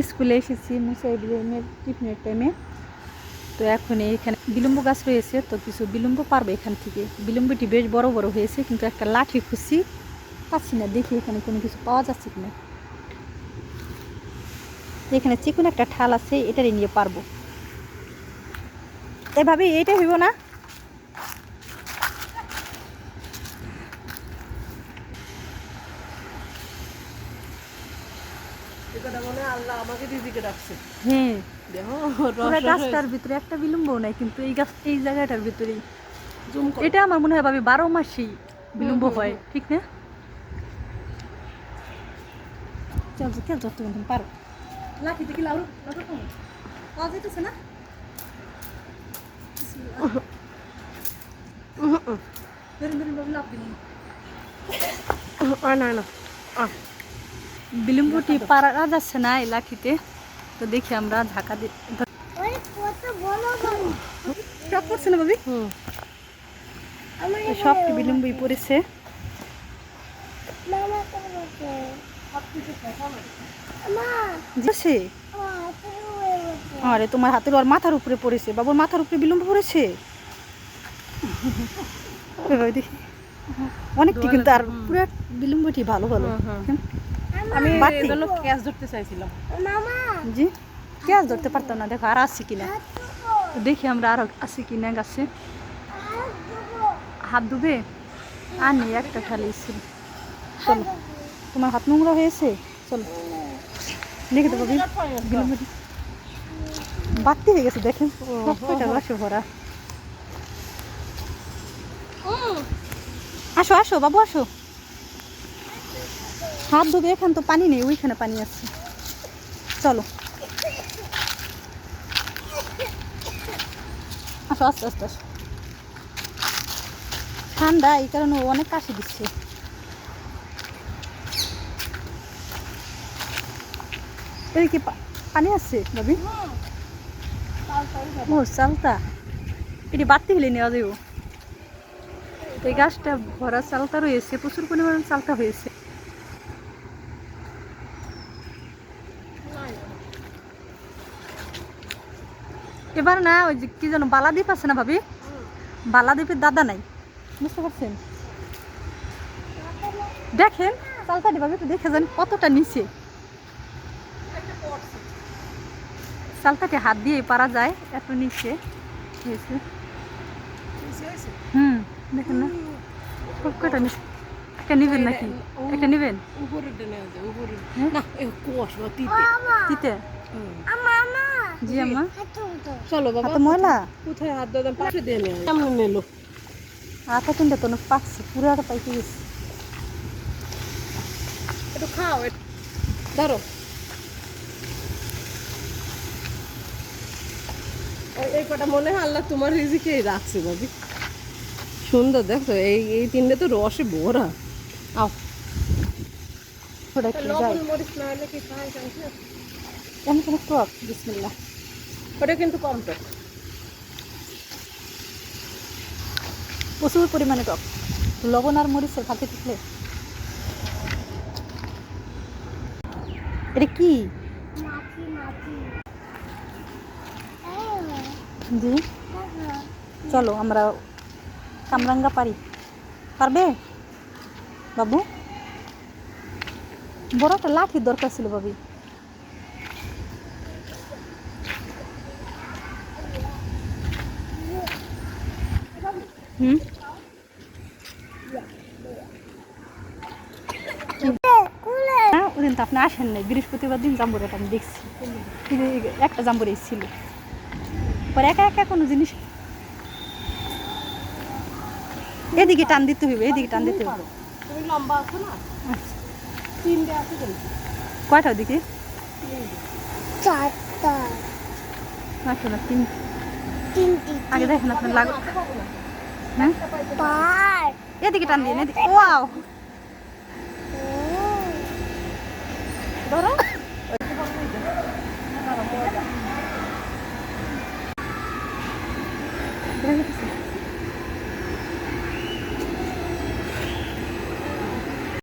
স্কুলে এসেছি মুসা ইব্রাহিমের টিফিনের টাইমে। তো এখন এখানে বিলম্ব গাছ রয়েছে, তো কিছু বিলম্ব পারবে এখান থেকে। বিলম্বটি বেশ বড় বড় হয়েছে, কিন্তু একটা লাঠি খুঁজছি, পাচ্ছি না। দেখি এখানে কোনো কিছু পাওয়া যাচ্ছে কিনা। এখানে চিকন একটা ঠাল আছে, এটারই নিয়ে পারবো। এভাবে এইটা হইব না। হ্যাঁ, গাছটার ভিতরে একটা বিলম্ব নাই, কিন্তু এই জায়গাটার ভিতরেই এটা আমার মনে হয় ভাবি 12 মাসেই বিলম্ব হয়, ঠিক না? চল চল যত পারো। লাঠি দেখি লাউ পাওয়া যাইতেছে না। বিলম্বটি পারা যাচ্ছে না এই লাঠিতে, তো দেখি আমরা ঝাঁকা দিই। পড়ছে না ভাবি, সবটি বিলম্বই পড়েছে। আরে তোমার হাতের ওর মাথার উপরে পড়েছে, বাবুর মাথার উপরে বিলম্ব পড়েছে। দেখি অনেকটি, কিন্তু আর পুরো বিলম্বটি ভালো ভালো। আমি ক্যাচ ধরতে চাইছিলাম, জি ক্যাচ ধরতে পারতাম না। দেখো আর আসছি কিনা, দেখি আমরা আর আসি কিনা গাছে। হাত ধুবে আনি একটা খালি ছিল। চলো, তোমার হাত নোংরা হয়েছে, চলো দেখে দেবো। বাড়তি হয়ে গেছে, দেখেন রসে ভরা। আসো আসো বাবু আসো, হাত ধুবে। এখানে তো পানি নেই, ওইখানে পানি আছে। চলো আসো, আস্তে আস্তে আসো। ঠান্ডা, এই কারণে অনেক কাশি দিচ্ছে। এর কি পানি আছে ভাবি? ও চালতা, এটি বাড়তি হলে নেওয়া যাবে। এই গাছটা ভরা চালতা রয়েছে, প্রচুর পরিমাণে চালতা হয়েছে। এবার না ওই যে কি যেন বালাদ্বীপ আছে না ভাবি, বালাদ্বীপের দাদা নাই, বুঝতে পারছেন? দেখেন চালতাটি ভাবি, তো দেখে যান কতটা নিচে। চালতাটি হাত দিয়ে পারা যায়, এত নিচে হয়েছে। দেখেন না কটা নিচে। একটা নিবেন নাকি? একটা নিবেন? তিতে জি আম্মা। চলো বাবা, ময়লা কোথায় হাত দাদা পাশে দিয়ে নিলো। আটা তিনটা তো পাকছে, পুরো আটা পাইতে গেছে। একটু খাও, ধরো। এই কটা মনে হয় আল্লাহ তোমার রিজিকেই রাখছে বাবি। সুন্দর দেখো, এই তিনটে তো রসে ভরা। আও লবণ মরিচ না হলে কি খাওয়া যায় না? এমন কোনো টক, বিসমিল্লাহ। ওটা কিন্তু কম টক, প্রচুর পরিমাণে টক। লবণ আর মরিচের ভাতে থাকলে। এটা কি জি? চলো আমরা কামরাঙ্গা পারি। পারবে বাবু? বড় একটা লাঠির দরকার ছিল ভাবি। ওদিন তো আপনি আসেন নাই, বৃহস্পতিবার দিন জাম্বুরাটা আমি দেখছি, একটা জাম্বুরে ছিল। পরে একা একা কোনো জিনিস এদিকে টান দিতে হইবে, এদিকে টান দিতে হইবে। লম্বা আছে না, তিনটে আছে। কয়টা ওদিকে? চারটা। আচ্ছা না, তিনটি। আগে দেখেন আপনার লাগ। হ্যাঁ এদিকে টান দিন, এদিকে। ওয়াও, ধরো।